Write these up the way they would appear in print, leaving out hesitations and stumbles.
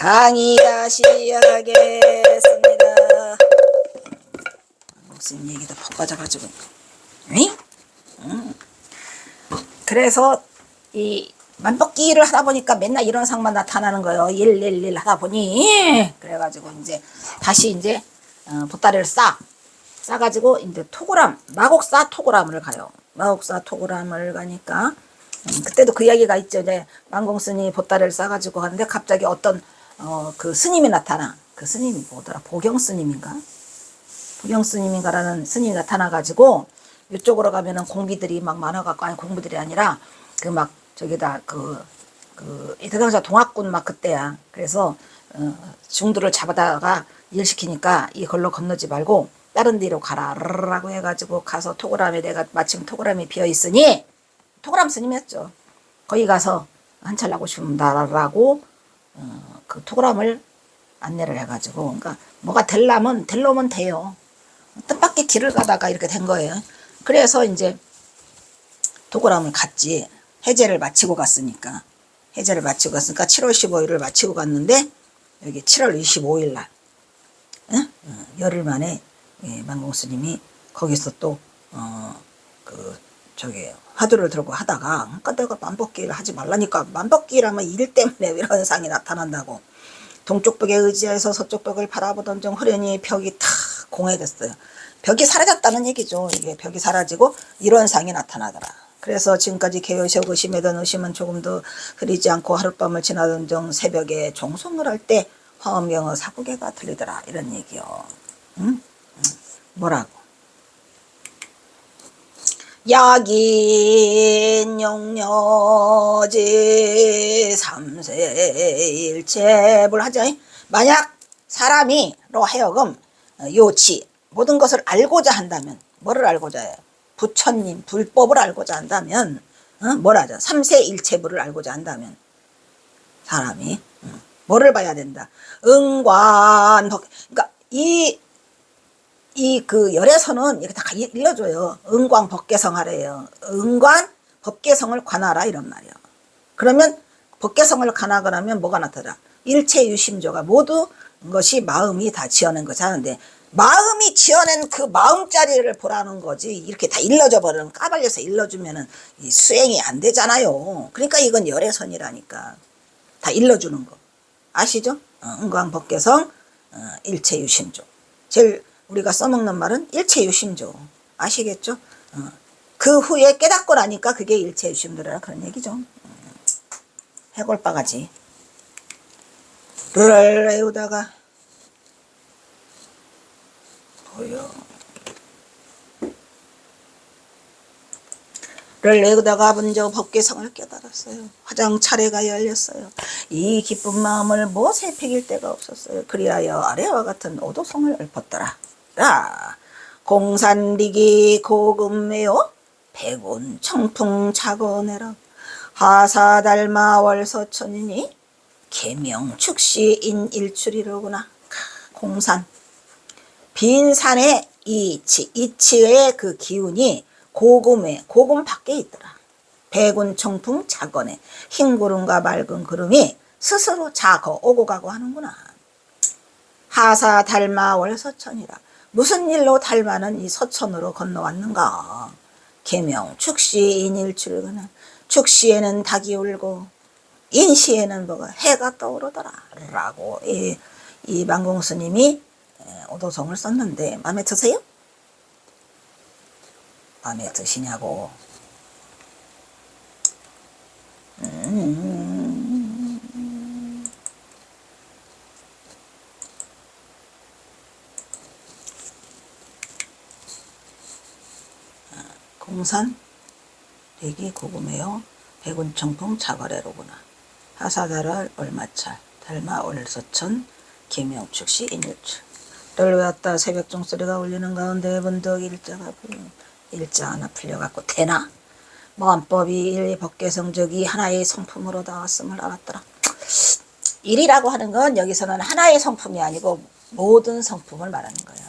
강의 다시 하겠습니다. 무슨 얘기다 바빠져가지고. 그래서 이 만벗기를 하다 보니까 맨날 이런 상만 나타나는 거예요. 111 하다 보니. 그래가지고 이제 다시 이제 보따리를 싸가지고 이제 토고람, 마곡사 토고람을 가요. 마곡사 토고람을 가니까 그때도 그 이야기가 있죠. 이제 만공스님이 보따리를 싸가지고 가는데 갑자기 어떤 그 스님이 나타나. 그 스님이 뭐더라? 보경스님인가? 보경스님인가라는 스님이 나타나가지고 이쪽으로 가면은 공비들이 막 많아갖고, 아니 공비들이 아니라 그 막 저기다 그 대강사 동학군 막 그때야. 그래서 중도를 잡아다가 일시키니까 이걸로 건너지 말고 다른 데로 가라라고 해가지고 가서 토고람에, 내가 마침 토고람이 비어 있으니 토고람 스님이었죠. 거기 가서 한철하고 싶다라고 그 토고람을 안내를 해가지고, 그러니까 뭐가 될라면 될로면 돼요. 뜻밖의 길을 가다가 이렇게 된 거예요. 그래서 이제 토고람을 갔지. 해제를 마치고 갔으니까. 해제를 마치고 갔으니까 7월 15일을 마치고 갔는데 여기 7월 25일 날 열흘 만에 만공스님이 거기서 또 저기 화두를 들고 하다가, 그러니까 내가 만벗기를 하지 말라니까, 만벗기라면 일 때문에 이런 상이 나타난다고. 동쪽 벽에 의지해서 서쪽 벽을 바라보던 중 후련히 벽이 탁 공해졌어요. 벽이 사라졌다는 얘기죠. 이게 벽이 사라지고 이런 상이 나타나더라. 그래서 지금까지 개요시하고 의심하던 의심은 조금도 흐리지 않고 하룻밤을 지나던 중 새벽에 종송을 할 때 화엄경어 사구개가 들리더라. 이런 얘기요. 뭐라고? 약인 용녀지 삼세일체불 하자. 만약 사람이로 하여금 요치 모든 것을 알고자 한다면, 뭐를 알고자 해요? 부처님 불법을 알고자 한다면 뭐라죠? 삼세일체불을 알고자 한다면 사람이 뭐를 봐야 된다? 응관. 그러니까 그 열애서는 이렇게 다 일러줘요. 응광 법계성 하래요. 응관 법계성을 관하라 이런 말이야. 그러면 법계성을 관하거나 하면 뭐가 나타나? 일체유심조가 모두 것이 마음이 다 지어낸 거지 하는데, 마음이 지어낸 그 마음자리를 보라는 거지. 이렇게 다 일러줘 버리면, 까발려서 일러주면은 이 수행이 안 되잖아요. 그러니까 이건 열애선이라니까. 다 일러주는 거. 아시죠? 응광 법계성 일체유심조. 제일 우리가 써먹는 말은 일체유심조. 아시겠죠? 그 후에 깨닫고 나니까 그게 일체유심조라 그런 얘기죠. 해골바가지. 를 외우다가 보여. 를 외우다가 먼저 법계성을 깨달았어요. 화장 차례가 열렸어요. 이 기쁜 마음을 무엇에 패길 데가 없었어요. 그리하여 아래와 같은 오도성을 읊었더라. 공산리기 고금매요 백운 청풍 자거내라. 하사달마 월서천이니 계명축시인 일출이로구나. 공산, 빈 산의 이치의 그 기운이 고금에, 고금 밖에 있더라. 백운 청풍 자거네. 흰 구름과 맑은 구름이 스스로 자거 오고 가고 하는구나. 하사 달마 월서천이라. 무슨 일로 달마는 이 서천으로 건너왔는가? 계명 축시인 일출이구나. 축시에는 닭이 울고 인시에는 뭐가 해가 떠오르더라 라고 이 만공스님이 오도성을 썼는데, 마음에 드세요? 마음에 드시냐고. 공산 대기 고금해요 백운 청풍 자거래로구나. 하사달을 얼마찰 달마 월서천 계명축시 인일출. 를 외웠다. 새벽 종소리가 울리는 가운데 문득 일자 하나 풀려갖고 되나? 모함법이 일 법계성적이 하나의 성품으로 나왔음을 알았더라. 일이라고 하는 건 여기서는 하나의 성품이 아니고 모든 성품을 말하는 거야.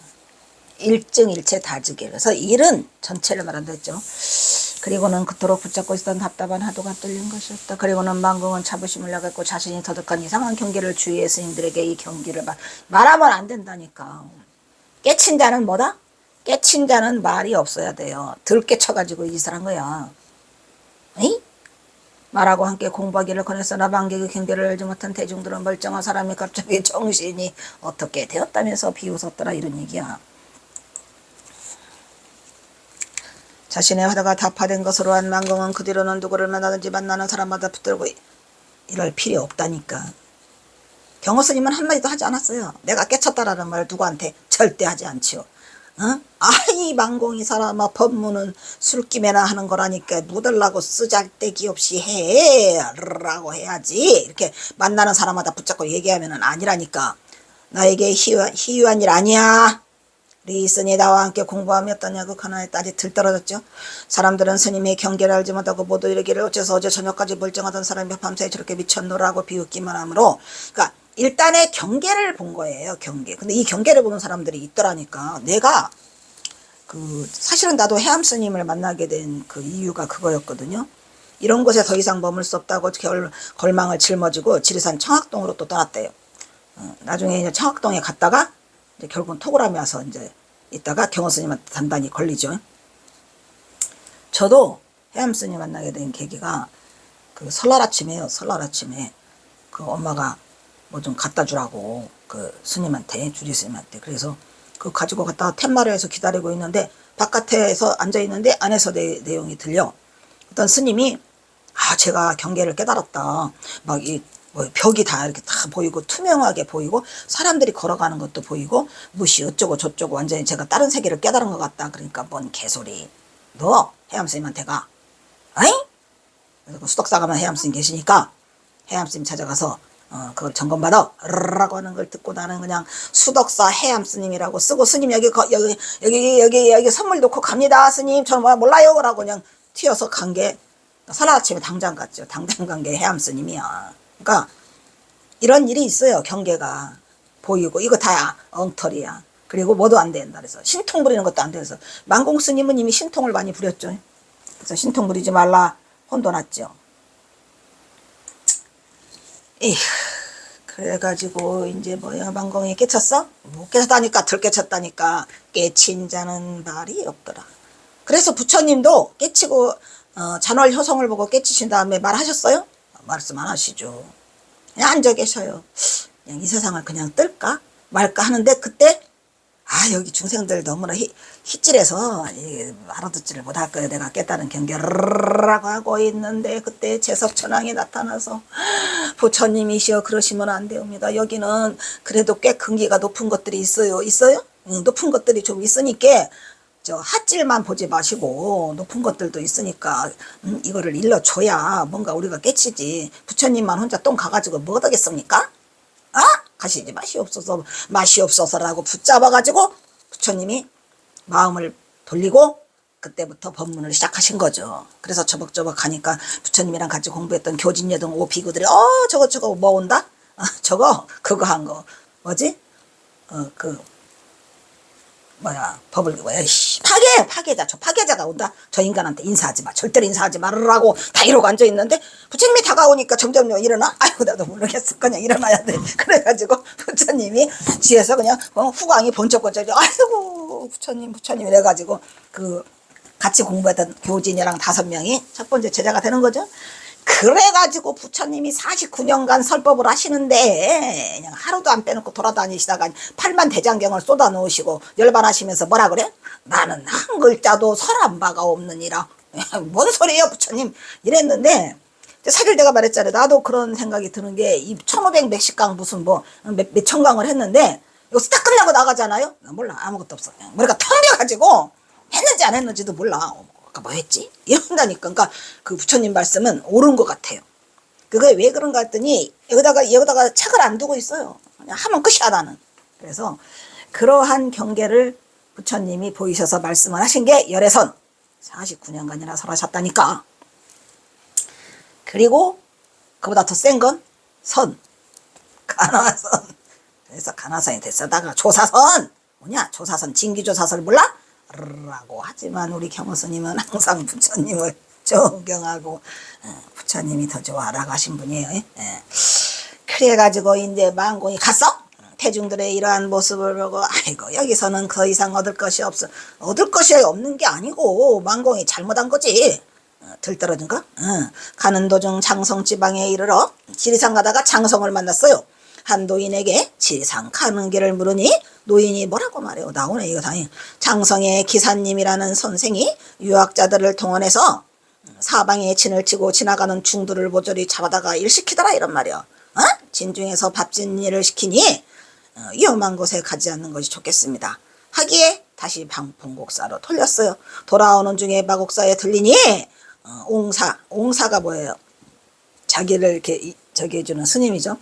일증 일체 다즈계. 그래서 일은 전체를 말한다 했죠. 그리고는 그토록 붙잡고 있던 답답한 하도가 뚫린 것이었다. 그리고는 만공은 자부심을 나갔고 자신이 터득한 이상한 경계를 주위의 스님들에게 이 경기를 말하면 안 된다니까. 깨친 자는 뭐다? 깨친 자는 말이 없어야 돼요. 들 깨쳐가지고 이질한 거야. 에이? 말하고 함께 공부하기를 권했으나 만객의 경계를 알지 못한 대중들은 멀쩡한 사람이 갑자기 정신이 어떻게 되었다면서 비웃었더라, 이런 얘기야. 자신의 화다가 다파된 것으로 한 만공은 그 뒤로는 누구를 만나든지 만나는 사람마다 붙들고 이럴 필요 없다니까. 경호스님은 한마디도 하지 않았어요. 내가 깨쳤다라는 말 누구한테 절대 하지 않지요. 어? 아이 만공이 사람아, 법문은 술김에나 하는 거라니까 묻으려고 쓰잘데기 없이 해 라고 해야지. 이렇게 만나는 사람마다 붙잡고 얘기하면 아니라니까. 나에게 희유한 일 아니야. 리스니 나와 함께 공부하며 어떠냐고 하나의 딸이 들떨어졌죠. 사람들은 스님의 경계를 알지 못하고 모두 이르기를 어째서 어제 저녁까지 멀쩡하던 사람이 밤새 저렇게 미쳤노라고 비웃기만 하므로, 그러니까 일단의 경계를 본 거예요. 경계. 근데 이 경계를 보는 사람들이 있더라니까. 내가 사실은 나도 해암 스님을 만나게 된 그 이유가 그거였거든요. 이런 곳에 더 이상 머물 수 없다고 걸망을 짊어지고 지리산 청학동으로 또 떠났대요. 나중에 이제 청학동에 갔다가 이제 결국은 토굴함에 와서 이제 있다가 경호 스님한테 단단히 걸리죠. 저도 해암 스님 만나게 된 계기가 그 설날 아침에요. 설날 아침에 그 엄마가 뭐 좀 갖다 주라고 그 스님한테, 주지 스님한테. 그래서 그거 가지고 갔다가 텐마루에서 기다리고 있는데 바깥에서 앉아 있는데 안에서 내용이 들려. 어떤 스님이 제가 경계를 깨달았다. 막 뭐 벽이 다 이렇게 다 보이고 투명하게 보이고 사람들이 걸어가는 것도 보이고 무시 어쩌고 저쩌고 완전히 제가 다른 세계를 깨달은 것 같다. 그러니까 뭔 개소리. 너 해암 스님한테 가. 어잉? 그래서 그 수덕사 가면 해암 스님 계시니까 해암 스님 찾아가서 그걸 점검받아 라고 하는 걸 듣고 나는 그냥 수덕사 해암 스님이라고 쓰고, 스님 여기 선물 놓고 갑니다. 스님 저는 몰라요 라고 그냥 튀어서 간 게 설날 아침에 당장 갔죠. 당장 간 게 해암 스님이야. 그러니까 이런 일이 있어요. 경계가 보이고 이거 다 엉터리야. 그리고 뭐도 안 된다. 그래서 신통 부리는 것도 안 돼서 만공 스님은 이미 신통을 많이 부렸죠. 그래서 신통 부리지 말라 혼돈났죠. 에휴, 그래가지고 이제 뭐야, 만공이 깨쳤어? 못 깨쳤다니까, 덜 깨쳤다니까. 깨친 자는 말이 없더라. 그래서 부처님도 깨치고 잔월 효성을 보고 깨치신 다음에 말하셨어요? 말씀 안 하시죠. 그냥 앉아 계셔요. 그냥 이 세상을 그냥 뜰까 말까 하는데, 그때 여기 중생들 너무나 희찔해서 알아듣지를 못할 거예요. 내가 깨달은 경계라고 하고 있는데 그때 재석천왕이 나타나서 부처님이시여 그러시면 안 되옵니다. 여기는 그래도 꽤 근기가 높은 것들이 있어요. 있어요? 높은 것들이 좀 있으니까 저 핫질만 보지 마시고 높은 것들도 있으니까 이거를 일러줘야 뭔가 우리가 깨치지. 부처님만 혼자 똥 가가지고 뭐 하겠습니까? 가시지 마시옵소서라고 붙잡아가지고 부처님이 마음을 돌리고 그때부터 법문을 시작하신 거죠. 그래서 저벅저벅 가니까 부처님이랑 같이 공부했던 교진여등 오비구들이 저거 뭐 온다? 그거 한 거 뭐지? 법을 파괴자. 저 파괴자가 온다. 저 인간한테 인사하지 마. 절대로 인사하지 말으라고 다 이러고 앉아 있는데 부처님이 다가오니까 점점 일어나. 나도 모르겠어. 그냥 일어나야 돼. 그래가지고 부처님이 뒤에서 그냥 후광이 번쩍번쩍. 아이고 부처님 이래가지고 같이 공부했던 교진이랑 5명이 첫 번째 제자가 되는 거죠. 그래가지고 부처님이 49년간 설법을 하시는데 그냥 하루도 안 빼놓고 돌아다니시다가 8만 대장경을 쏟아 놓으시고 열반하시면서 뭐라 그래? 나는 한 글자도 설한 바가 없느니라. 뭔 소리예요 부처님 이랬는데, 사실 내가 말했잖아요. 나도 그런 생각이 드는 게 1500 몇십 강 무슨 몇천 강을 했는데 이거 딱 끝나고 나가잖아요. 몰라, 아무것도 없어. 그냥 머리가 텅 비어가지고 했는지 안 했는지도 몰라. 뭐 했지? 이런다니까. 그러니까 그 부처님 말씀은 옳은 것 같아요. 그게 왜 그런가 했더니 여기다가 책을 안 두고 있어요. 그냥 하면 끝이야 나는. 그래서 그러한 경계를 부처님이 보이셔서 말씀을 하신 게 열애선. 49년간이나 설하셨다니까. 그리고 그보다 더 센 건 선. 간화선. 그래서 간화선이 됐어다가 조사선. 뭐냐? 조사선, 진기조사설 몰라? 라고 하지만 우리 경호 스님은 항상 부처님을 존경하고 부처님이 더 좋아라고 하신 분이에요. 예. 그래가지고 이제 망공이 갔어. 대중들의 이러한 모습을 보고 아이고 여기서는 더 이상 얻을 것이 없어. 얻을 것이 없는 게 아니고 망공이 잘못한 거지. 들떨어진 거? 가는 도중 장성지방에 이르러 지리산 가다가 장성을 만났어요. 한 노인에게 지리산 가는 길을 물으니 노인이 뭐라고 말해요. 나오네 이거 당연히. 장성의 기사님이라는 선생이 유학자들을 동원해서 사방에 진을 치고 지나가는 중들을 모조리 잡아다가 일시키더라 이런 말이야. 진중에서 밥짓 일을 시키니 위험한 곳에 가지 않는 것이 좋겠습니다. 하기에 다시 본곡사로 돌렸어요. 돌아오는 중에 마곡사에 들리니 옹사가 뭐예요? 자기를 이렇게 저기 해주는 스님이죠.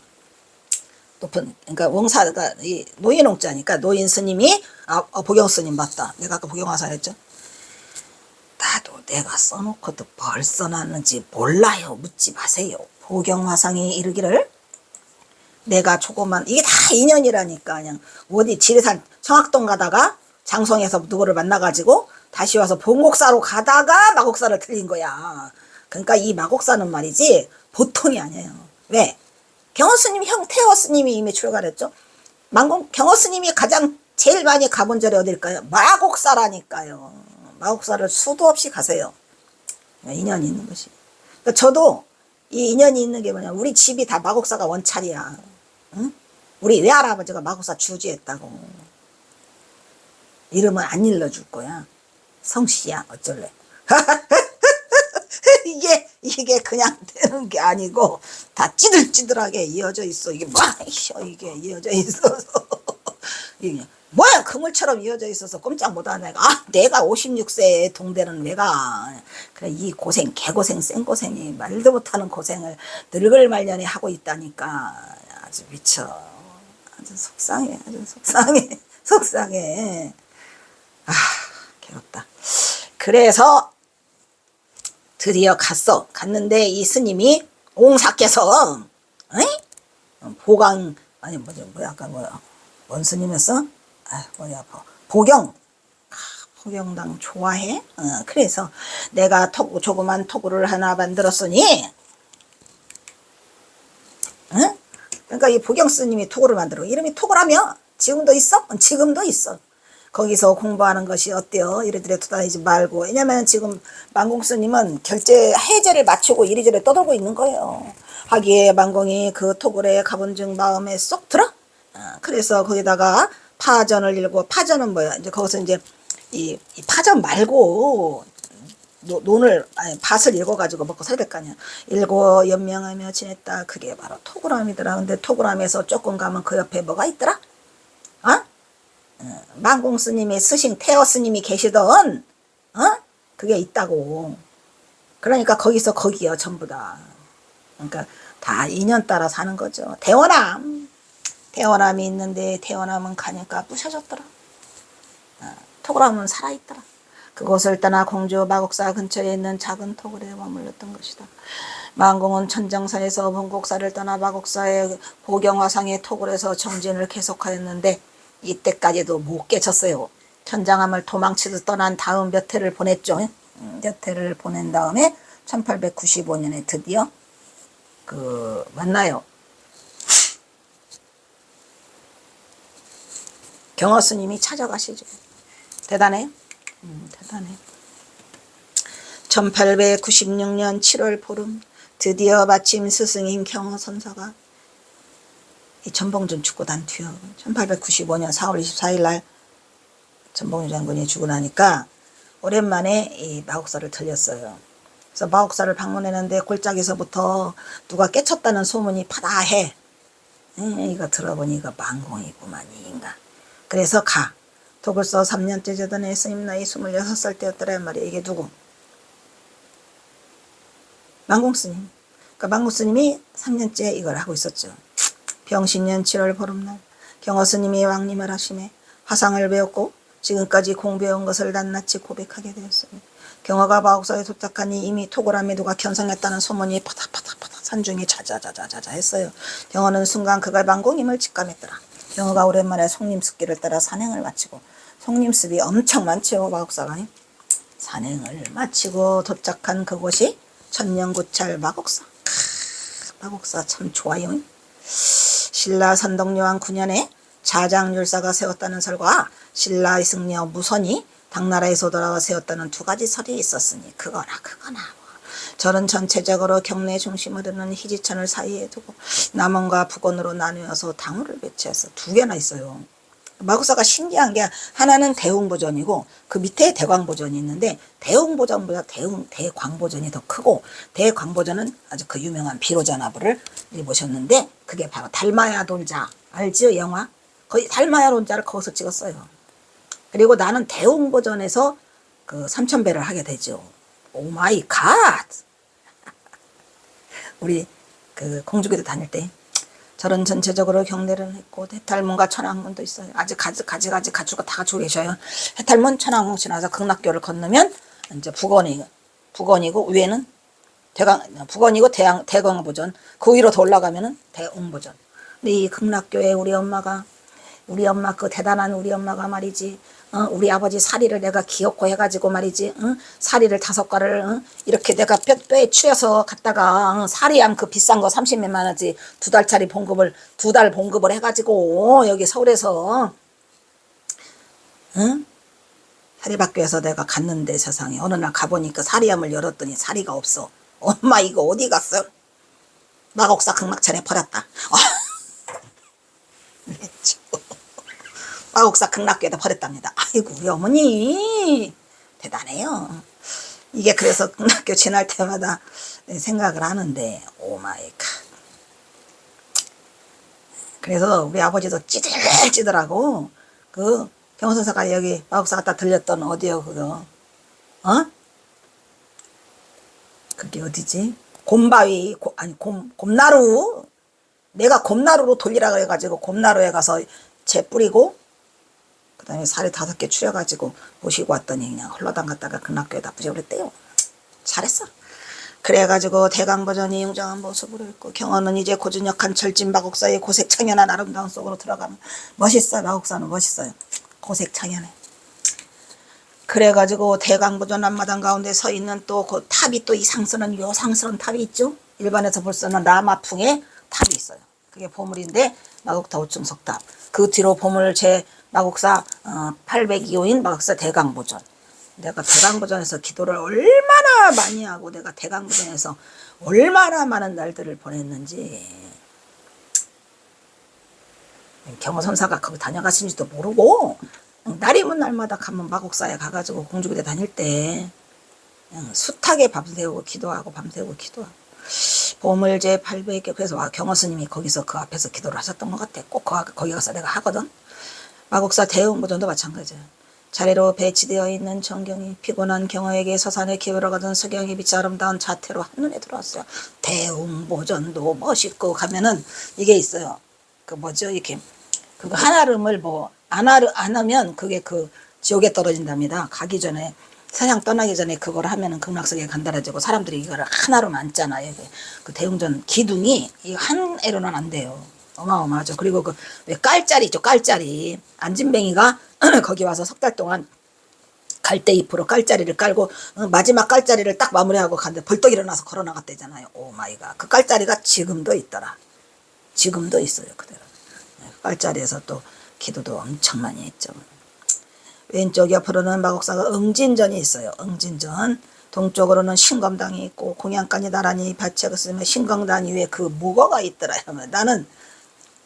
높은, 그러니까 옹사가 이 노인 옹자니까 노인 스님이 보경 스님 맞다. 내가 아까 보경화사 했죠. 나도 내가 써놓고도 뭘 써놨는지 몰라요. 묻지 마세요. 보경화상이 이르기를 내가 조그만 이게 다 인연이라니까. 그냥 어디 지리산 청학동 가다가 장성에서 누구를 만나가지고 다시 와서 본곡사로 가다가 마곡사를 들린 거야. 그러니까 이 마곡사는 말이지 보통이 아니에요. 왜? 경허스님이 형 태허스님이 이미 출가했죠. 경허스님이 가장 제일 많이 가본 절이 어딜까요? 마곡사라니까요. 마곡사를 수도 없이 가세요. 인연이 있는 것이. 그러니까 저도 이 인연이 있는 게 뭐냐. 우리 집이 다 마곡사가 원찰이야. 응? 우리 외할아버지가 마곡사 주지했다고. 이름은 안 일러줄 거야. 성씨야 어쩔래. 이게 그냥 되는 게 아니고 다 찌들찌들하게 이어져 있어. 이게 뭐야 이게 이어져 있어서 이게 뭐야 그물처럼 이어져 있어서 꼼짝 못하네. 내가 56세에 동대는 내가 그래 이 고생 개고생 생고생이 말도 못하는 고생을 늙을 말년에 하고 있다니까. 아주 미쳐. 아주 속상해. 속상해. 괴롭다. 그래서 드디어 갔는데 이 스님이 옹사께서 보강 아니 뭔 스님이었어? 보경당 좋아해? 그래서 내가 조그만 토구를 하나 만들었으니 그러니까 이 보경 스님이 토구를 만들어. 이름이 토구라며 지금도 있어? 지금도 있어. 거기서 공부하는 것이 어때요? 이래저래 돌아다니지 말고. 왜냐면 지금 만공 스님은 해제를 맞추고 이리저리 떠돌고 있는 거예요. 하기에 만공이 그 토굴에 가본 즉 마음에 쏙 들어? 그래서 거기다가 파전을 읽고, 파전은 뭐야? 이제 거기서 이제 이 파전 말고 밭을 읽어가지고 먹고 살될 거 아니야. 읽고 연명하며 지냈다. 그게 바로 토굴암이더라. 근데 토굴암에서 조금 가면 그 옆에 뭐가 있더라? 만공 스님의 스승 태어 스님이 계시던 그게 있다고. 그러니까 거기서 거기요 전부 다. 그러니까 다 인연 따라 사는 거죠. 대원암이 있는데 대원암은 가니까 부셔졌더라. 토굴암은 살아있더라. 그곳을 떠나 공주 마곡사 근처에 있는 작은 토굴에 머물렀던 것이다. 만공은 천정사에서 본곡사를 떠나 마곡사의 보경화상의 토굴에서 정진을 계속하였는데 이때까지도 못 깨쳤어요. 천장암을 도망치듯 떠난 다음 몇 해를 보냈죠. 몇 해를 보낸 다음에 1895년에 드디어 만나요. 경허 스님이 찾아가시죠. 대단해. 대단해. 1896년 7월 보름 드디어 마침 스승인 경허 선사가 이 전봉준 죽고 난 뒤에 1895년 4월 24일 날 전봉준 장군이 죽고 나니까 오랜만에 이 마곡사를 들렸어요. 그래서 마곡사를 방문했는데 골짜기서부터 누가 깨쳤다는 소문이 파다해. 이거 들어보니 이거 만공이구만 이 인간. 그래서 도굴서 3년째 되던 스님 나이 26살 때였더란 말이야. 이게 누구? 만공 스님. 그러니까 만공 스님이 3년째 이걸 하고 있었죠. 병신년 7월 보름날 경허 스님이 왕림을 하심에 화상을 배웠고 지금까지 공부해온 것을 낱낱이 고백하게 되었습니다. 경허가 마곡사에 도착하니 이미 토굴암에 누가 견성했다는 소문이 파닥파닥 산중에 자자자자자 했어요. 경허는 순간 그가 만공임을 직감했더라. 경허가 오랜만에 송림습기를 따라 산행을 마치고 손님 수비 엄청 많죠. 마곡사가. 산행을 마치고 도착한 그곳이 천년고찰 마곡사. 마곡사 참 좋아요. 신라 선덕여왕 9년에 자장율사가 세웠다는 설과 신라의 승려 무선이 당나라에서 돌아와 세웠다는 두 가지 설이 있었으니 그거나 절은 전체적으로 경내 중심을 두는 희지천을 사이에 두고 남원과 북원으로 나누어서 당우를 배치해서 두 개나 있어요. 마곡사가 신기한 게 하나는 대웅보전이고 그 밑에 대광보전이 있는데 대웅보전보다 대광보전이 더 크고 대광보전은 아주 그 유명한 비로자나부를 모셨는데 그게 바로 달마야 돌자 알지요? 영화? 거의 달마야 돌자를 거기서 찍었어요. 그리고 나는 대웅보전에서 그 삼천배를 하게 되죠. 오 마이 갓! 우리 그 공주교대 다닐 때 절은 전체적으로 경내를 했고 해탈문과 천왕문도 있어요. 아직 가지고 다 갖추고 계셔요. 해탈문, 천왕문 지나서 극락교를 건너면 이제 북원이고 위에는 북원이고 대광보전. 그 위로 더 올라가면은 대웅보전. 근데 이 극락교에 우리 엄마 그 대단한 우리 엄마가 말이지. 우리 아버지 사리를 내가 기어코 해가지고 말이지. 사리를 5가를 이렇게 내가 뼈에 추여서 갔다가 사리암 그 비싼 거 30몇만 원짜리 2달짜리 봉급을 2달 봉급을 해가지고 여기 서울에서 사리학교에서 내가 갔는데 세상에 어느 날 가보니까 사리암을 열었더니 사리가 없어. 엄마 이거 어디 갔어? 마곡사 극락천에 버렸다. 마곡사 극락교에다 버렸답니다. 아이고 우리 어머니 대단해요. 이게 그래서 극락교 지날 때마다 생각을 하는데 오 마이 갓. 그래서 우리 아버지도 찌들찌들하고 그 경선사가 여기 마곡사 갔다 들렸던 어디요 그거 그게 어디지? 곰바위 곰나루. 내가 곰나루로 돌리라 그래가지고 곰나루에 가서 재 뿌리고 그 다음에 사리 5개 추려가지고 모시고 왔더니 그냥 홀라당 갔다가 극락교에다 부셔버렸대요. 잘했어. 그래가지고 대강보전이 웅장한 모습으로 있고 경원은 이제 고즈넉한 절진 마곡사의 고색 창연한 아름다운 속으로 들어가면 멋있어요. 마곡사는 멋있어요. 고색 창연해. 그래가지고 대강보전 앞마당 가운데 서 있는 또 그 탑이 또 이상스러운 요상스러운 탑이 있죠. 일반에서 볼 수 있는 라마풍의 탑이 있어요. 그게 보물인데 마곡타 우층석탑. 그 뒤로 보물 제 마곡사 802호인 마곡사 대강보전. 내가 대강보전에서 기도를 얼마나 많이 하고 내가 대강보전에서 얼마나 많은 날들을 보냈는지 경호선사가 거기 다녀가신지도 모르고 날이면 날마다 가면 마곡사에 가가지고 공주부대 다닐 때 그냥 숱하게 밤새우고 기도하고 밤새우고 기도하고 보물 제 800개. 그래서 경호스님이 거기서 그 앞에서 기도를 하셨던 것 같아. 꼭 거기 가서 내가 하거든. 마곡사 대웅보전도 마찬가지야. 자리로 배치되어 있는 정경이 피곤한 경호에게 서산에 기울어가던 서경이 빛이 아름다운 자태로 한눈에 들어왔어요. 대웅보전도 멋있고 가면은 이게 있어요. 그 뭐죠? 이렇게 그거 한아름을 뭐 안 하면 그게 그 지옥에 떨어진답니다. 가기 전에 세상 떠나기 전에 그걸 하면은 극락성에 간다라지고 사람들이 이거를 하나로는 앉잖아요. 그 대웅전 기둥이 이 한 애로는 안 돼요. 어마어마하죠. 그리고 그 왜 깔자리 있죠. 깔자리 안진뱅이가 거기 와서 3달 동안 갈대잎으로 깔자리를 깔고 마지막 깔자리를 딱 마무리하고 갔는데 벌떡 일어나서 걸어 나갔대잖아요. 오 마이 갓. 그 깔자리가 지금도 있더라. 지금도 있어요. 그대로. 깔자리에서 또 기도도 엄청 많이 했죠. 왼쪽 옆으로는 마곡사가 응진전이 있어요. 응진전. 동쪽으로는 신검당이 있고 공양간이 나란히 받치고 있으면 신검당 위에 그 목어가 있더라. 나는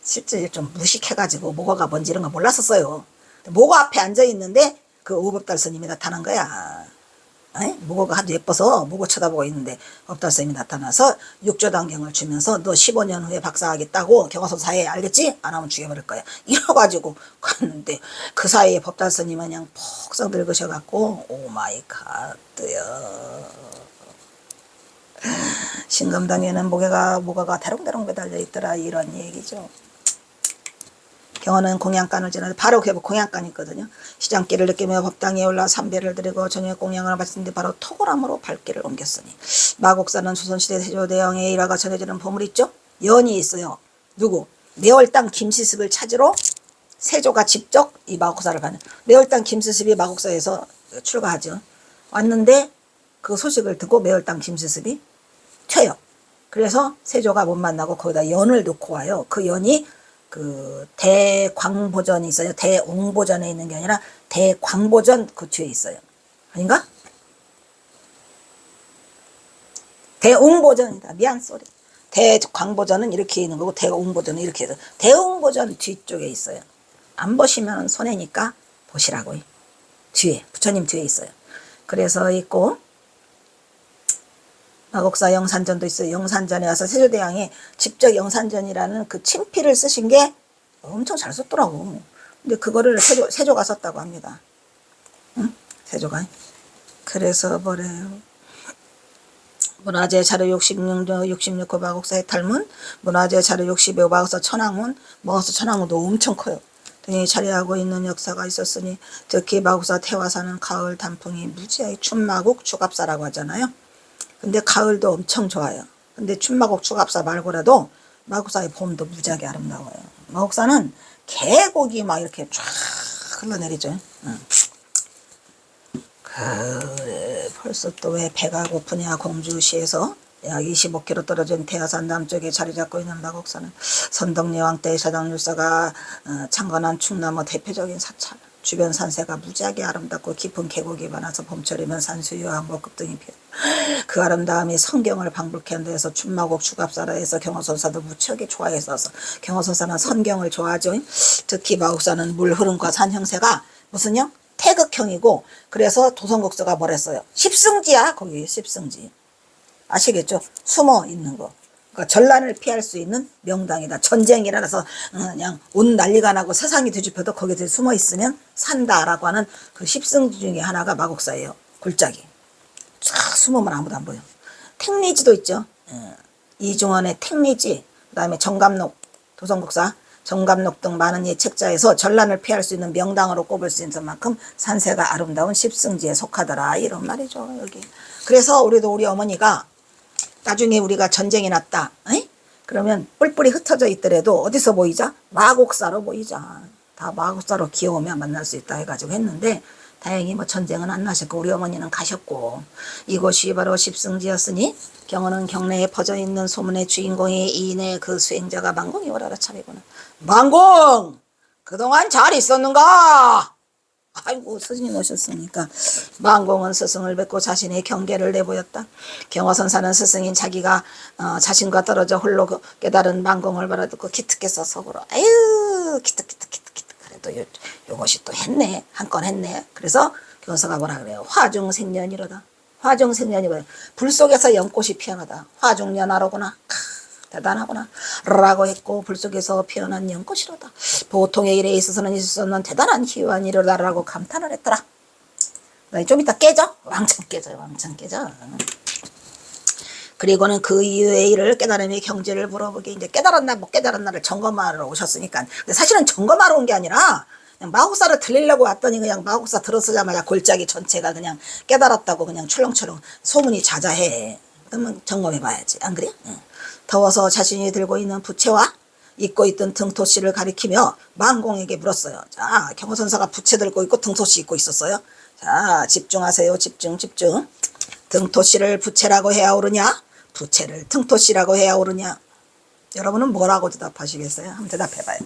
실제 좀 무식해가지고 목어가 뭔지 이런 거 몰랐었어요. 목어 앞에 앉아있는데 그 오법달 스님이 나타난 거야. 목어가 아주 예뻐서 목어 쳐다보고 있는데 법달 스님이 나타나서 육조단경을 주면서 너 15년 후에 박사하겠다고 경화선사에 알겠지? 안 하면 죽여버릴 거야. 이래가지고 갔는데 그 사이에 법달 스님은 그냥 폭삭 늙으셔갖고 오 마이 갓드요. 신검당에는 목어가 대롱대롱 매달려 있더라. 이런 얘기죠. 경호는 공양간을 지나서 바로 그 공양간이 있거든요. 시장길을 느끼며 법당에 올라 삼배를 드리고 저녁 공양을 마치는데 바로 토고람으로 발길을 옮겼으니 마곡사는 조선시대 세조대왕의 일화가 전해지는 보물이 있죠. 연이 있어요. 누구? 매월당 김시습을 찾으러 세조가 직접 이 마곡사를 가는, 매월당 김수습이 마곡사에서 출가하죠. 왔는데 그 소식을 듣고 매월당 김수습이 퇴요. 그래서 세조가 못 만나고 거기다 연을 놓고 와요. 그 연이 그 대광보전이 있어요. 대웅보전에 있는 게 아니라 대광보전 그 뒤에 있어요. 아닌가? 대웅보전이다. 미안, 쏘리. 대광보전은 이렇게 있는 거고 대웅보전은 이렇게 해서 대웅보전 뒤쪽에 있어요. 안 보시면 손해니까 보시라고. 뒤에 부처님 뒤에 있어요. 그래서 있고 마곡사 영산전도 있어요. 영산전에 와서 세조대왕이 직접 영산전이라는 그 친필을 쓰신 게 엄청 잘 썼더라고. 근데 그거를 세조가 썼다고 합니다. 응? 세조가. 그래서 뭐래요? 문화재 자료 66호 마곡사의 탈문, 문화재 자료 65 마곡사 천왕문, 마곡사 천왕문도 엄청 커요. 등이 자리하고 있는 역사가 있었으니 특히 마곡사 태화사는 가을 단풍이 무지하게 춘마곡 추갑사라고 하잖아요. 근데 가을도 엄청 좋아요. 근데 춘마곡 추갑사 말고라도 마곡사의 봄도 무지하게 아름다워요. 마곡사는 계곡이 막 이렇게 쫙 흘러내리죠. 응. 그래, 벌써 또 왜 배가 고프냐. 공주시에서 약 25km 떨어진 태화산 남쪽에 자리 잡고 있는 마곡사는 선덕여왕 때 사당율사가 창건한 충나무 대표적인 사찰. 주변 산세가 무지하게 아름답고 깊은 계곡이 많아서 봄철이면 산수유와 목급 등이 피어 그 아름다움이 성경을 방불케 한다 해서 춘마곡 추갑사라 해서 경허선사도 무척이 좋아해서 경허선사는 선경을 좋아하죠. 특히 마곡사는 물 흐름과 산 형세가 무슨요? 태극형이고 그래서 도성국서가 뭐랬어요? 십승지야. 거기 십승지. 아시겠죠? 숨어 있는 거. 그러니까 전란을 피할 수 있는 명당이다. 전쟁이라서 그냥 온 난리가 나고 세상이 뒤집혀도 거기에 숨어 있으면 산다라고 하는 그 십승지 중에 하나가 마곡사예요. 굴짝이. 쫙 숨으면 아무도 안 보여. 택리지도 있죠. 이중원의 택리지, 그 다음에 정감록, 도성국사, 정감록 등 많은 이 책자에서 전란을 피할 수 있는 명당으로 꼽을 수 있는 만큼 산세가 아름다운 십승지에 속하더라. 이런 말이죠. 여기. 그래서 우리도 우리 어머니가 나중에 우리가 전쟁이 났다. 에이? 그러면 뿔뿔이 흩어져 있더라도 어디서 모이자? 마곡사로 모이자. 다 마곡사로 기어오면 만날 수 있다 해가지고 했는데 다행히 뭐 전쟁은 안 나셨고 우리 어머니는 가셨고 이곳이 바로 십승지였으니 경어는 경내에 퍼져있는 소문의 주인공이 이인의 그 수행자가 만공이 오라라 참이구나. 만공! 그동안 잘 있었는가? 아이고 스승님 오셨으니까. 만공은 스승을 뵙고 자신의 경계를 내보였다. 경화선사는 스승인 자기가 자신과 떨어져 홀로 깨달은 만공을 바라듣고 기특해서 속으로 아유 기특 그래도 요것이 또 했네. 한 건 했네. 그래서 교서가 뭐라 그래요? 화중생년이로다. 화중생년이 뭐예요? 불 속에서 연꽃이 피어나다. 화중연화로구나. 대단하구나 라고 했고 불 속에서 피어난 연꽃이로다. 보통의 일에 있어서는 있을 수 없는 대단한 희유한 일이로다 라고 감탄을 했더라. 좀 이따 깨져? 왕창 깨져요. 왕창 깨져. 그리고는 그 이후의 일을 깨달음의 경지를 물어보기 이제 깨달았나 못 깨달았나를 점검하러 오셨으니까. 근데 사실은 점검하러 온 게 아니라 그냥 마곡사를 들리려고 왔더니 그냥 마곡사 들어서자마자 골짜기 전체가 그냥 깨달았다고 그냥 출렁출렁 소문이 자자해. 그러면 점검해봐야지. 안 그래? 응. 더워서 자신이 들고 있는 부채와 입고 있던 등토씨를 가리키며 만공에게 물었어요. 자, 경호선사가 부채 들고 있고 등토씨 입고 있었어요. 자, 집중하세요. 집중. 등토씨를 부채라고 해야 오르냐? 부채를 등토씨라고 해야 오르냐? 여러분은 뭐라고 대답하시겠어요? 한번 대답해봐요.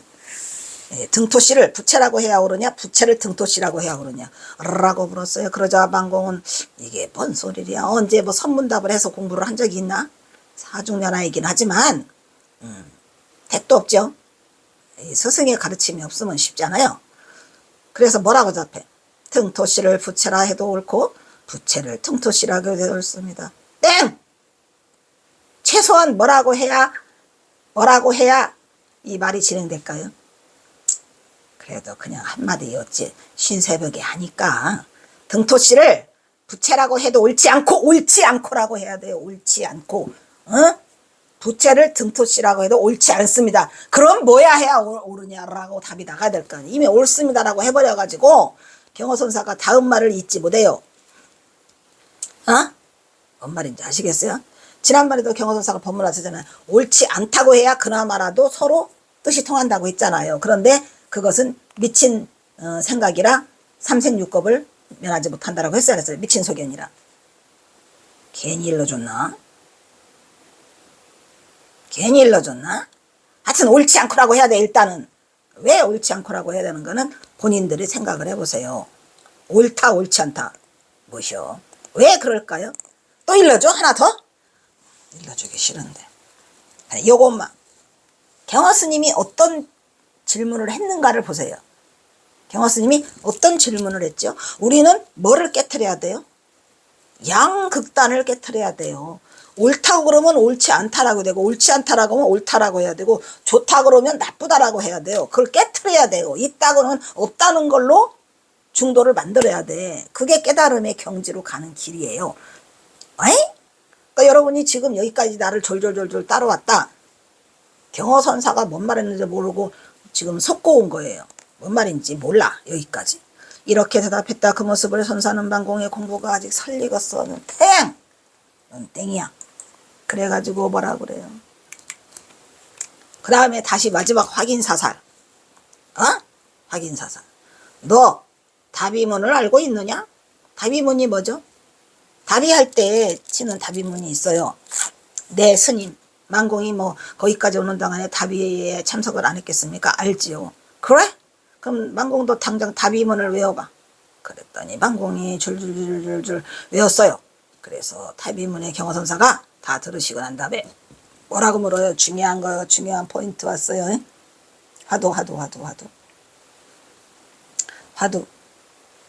등토씨를 부채라고 해야 오르냐? 부채를 등토씨라고 해야 오르냐? 라고 물었어요. 그러자 만공은 이게 뭔 소리야? 언제 뭐 선문답을 해서 공부를 한 적이 있나? 사중연하이긴 하지만 택도 없죠. 스승의 가르침이 없으면 쉽잖아요. 그래서 뭐라고 답해? 등토씨를 부채라 해도 옳고 부채를 등토씨라고 해도 옳습니다. 땡! 최소한 뭐라고 해야 이 말이 진행될까요? 그래도 그냥 한마디 어찌 신새벽에 하니까 등토씨를 부채라고 해도 옳지 않고라고 해야 돼요. 옳지 않고. 부채를 등토씨라고 해도 옳지 않습니다. 그럼 뭐야 해야 옳으냐라고 답이 나가야 될 거 아니에요. 이미 옳습니다라고 해버려가지고 경호선사가 다음 말을 잊지 못해요. 뭔 말인지 아시겠어요? 지난번에도 경호선사가 법문을 하셨잖아요. 옳지 않다고 해야 그나마라도 서로 뜻이 통한다고 했잖아요. 그런데 그것은 미친 생각이라 삼생육겁을 면하지 못한다라고 했어야 했어요. 미친 소견이라. 괜히 일러줬나? 괜히 일러줬나? 하여튼 옳지 않고라고 해야 돼. 일단은 왜 옳지 않고라고 해야 되는 거는 본인들이 생각을 해보세요. 옳다 옳지 않다 뭐시오? 왜 그럴까요? 또 일러줘? 하나 더? 일러주기 싫은데. 요것만 경화스님이 어떤 질문을 했는가를 보세요. 경화스님이 어떤 질문을 했죠? 우리는 뭐를 깨트려야 돼요? 양극단을 깨트려야 돼요. 옳다고 그러면 옳지 않다라고 되고, 옳지 않다라고 하면 옳다라고 해야 되고, 좋다 그러면 나쁘다라고 해야 돼요. 그걸 깨트려야 돼요. 있다고는 없다는 걸로 중도를 만들어야 돼. 그게 깨달음의 경지로 가는 길이에요. 에이? 그러니까 여러분이 지금 여기까지 나를 졸졸졸졸 따라왔다. 경허선사가 뭔 말했는지 모르고 지금 섞고 온 거예요. 뭔 말인지 몰라. 여기까지. 이렇게 대답했다. 그 모습을 선사는 만공의 공부가 아직 설리겠어. 땡! 넌 땡이야. 그래가지고 뭐라 그래요. 그 다음에 다시 마지막 확인사살. 확인사살. 너 다비문을 알고 있느냐? 다비문이 뭐죠? 다비할 때 치는 다비문이 있어요. 네 스님 만공이 뭐 거기까지 오는 동안에 다비에 참석을 안 했겠습니까? 알지요. 그래? 그럼 만공도 당장 다비문을 외워봐. 그랬더니 만공이 줄줄줄줄 외웠어요. 그래서 다비문의 경허선사가 다 들으시고 난 다음에 뭐라고 물어요? 중요한 거, 중요한 포인트 왔어요. 화두.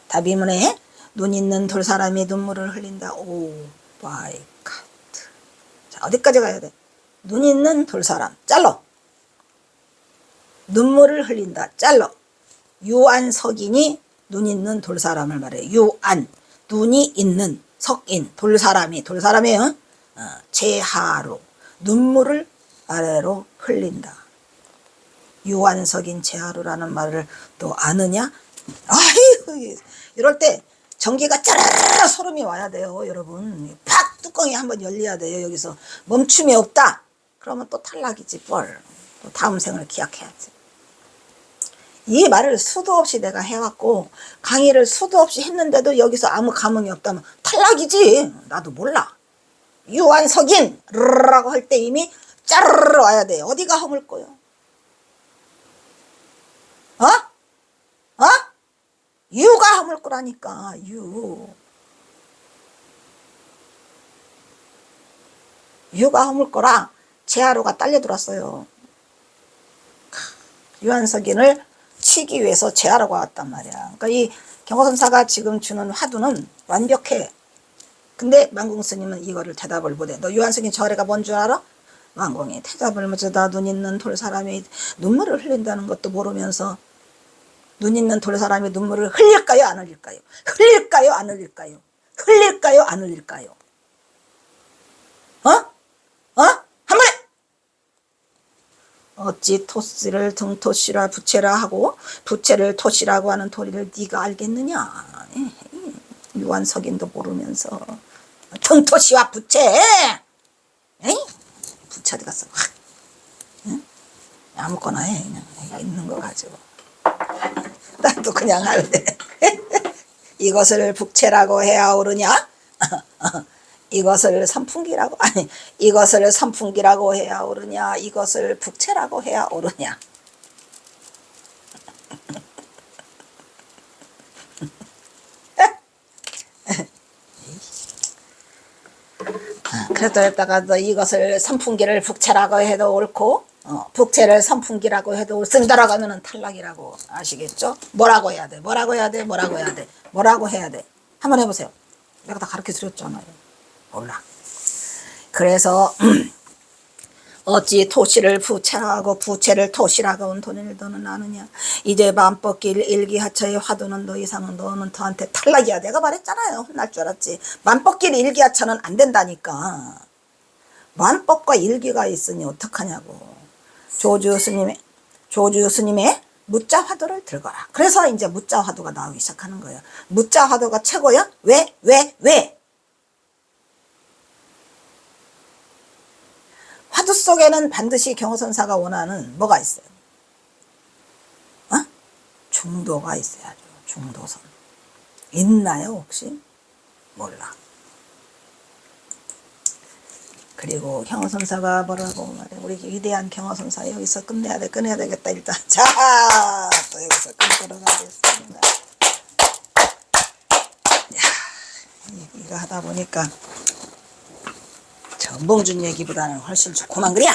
다비문에 눈 있는 돌사람이 눈물을 흘린다. 오 마이 갓. 자, 어디까지 가야 돼? 눈 있는 돌사람. 잘라. 눈물을 흘린다. 잘라. 유안석인이 눈 있는 돌사람을 말해요. 유안. 눈이 있는 석인. 돌사람이에요. 제하로. 눈물을 아래로 흘린다. 유안석인 제하로라는 말을 또 아느냐? 아유, 이럴 때 전기가 짜르르 소름이 와야 돼요, 여러분. 팍 뚜껑이 한번 열려야 돼요. 여기서 멈춤이 없다. 그러면 또 탈락이지, 뻘. 또 다음 생을 기약해야지. 이 말을 수도 없이 내가 해왔고 강의를 수도 없이 했는데도 여기서 아무 감흥이 없다면 탈락이지. 나도 몰라. 유한석인 라고 할 때 이미 짜르르 와야 돼. 어디가 허물고요? 유가 허물고라니까. 유가 허물고라. 제하로가 딸려들었어요. 유한석인을 치기 위해서 제하로가 왔단 말이야. 그러니까 이 경허선사가 지금 주는 화두는 완벽해. 근데 만공스님은 이거를 대답을 못해. 너 유한석인 절에가 뭔 줄 알아? 만공이 대답을 못하다 눈 있는 돌사람이 눈물을 흘린다는 것도 모르면서 눈 있는 돌사람이 눈물을 흘릴까요? 안 흘릴까요? 흘릴까요? 안 흘릴까요? 흘릴까요? 안 흘릴까요? 한 번에! 어찌 토씨를 등토씨라 부채라 하고 부채를 토씨라고 하는 도리를 네가 알겠느냐? 유한석인도 모르면서 등토씨와 부채! 에이? 부채 어디 갔어? 응? 아무거나 해. 그냥 있는 거 가지고. 나도 그냥 할래. 이것을 북채라고 해야 오르냐? 이것을 선풍기라고? 아니, 이것을 선풍기라고 해야 오르냐? 이것을 북채라고 해야 오르냐? 그래도 했다가 너 이것을 선풍기를 북채라고 해도 옳고 북채를 선풍기라고 해도 쓴다라고 하면은 탈락이라고 아시겠죠? 뭐라고 해야 돼? 뭐라고 해야 돼? 뭐라고 해야 돼? 뭐라고 해야 돼? 한번 해보세요. 내가 다 가르쳐 드렸잖아요. 몰라. 그래서 어찌 토시를 부채라고 부채를 토시라고 온 돈을 너는 아느냐? 이제 만법길 일기하처의 화두는 더 이상은 너는 저한테 탈락이야. 내가 말했잖아요. 혼날 줄 알았지. 만법길 일기하처는 안 된다니까. 만법과 일기가 있으니 어떡하냐고. 조주 스님의 무자 화두를 들거라. 그래서 이제 무자 화두가 나오기 시작하는 거예요. 무자 화두가 최고야? 왜? 화두 속에는 반드시 경허선사가 원하는 뭐가 있어요? 중도가 있어야죠. 중도선. 있나요, 혹시? 몰라. 그리고 경허선사가 뭐라고 말해. 우리 위대한 경허선사 여기서 끝내야 되겠다, 일단. 자, 또 여기서 끊도록 하겠습니다. 이거 하다 보니까 전봉준 얘기보다는 훨씬 좋구만, 그래!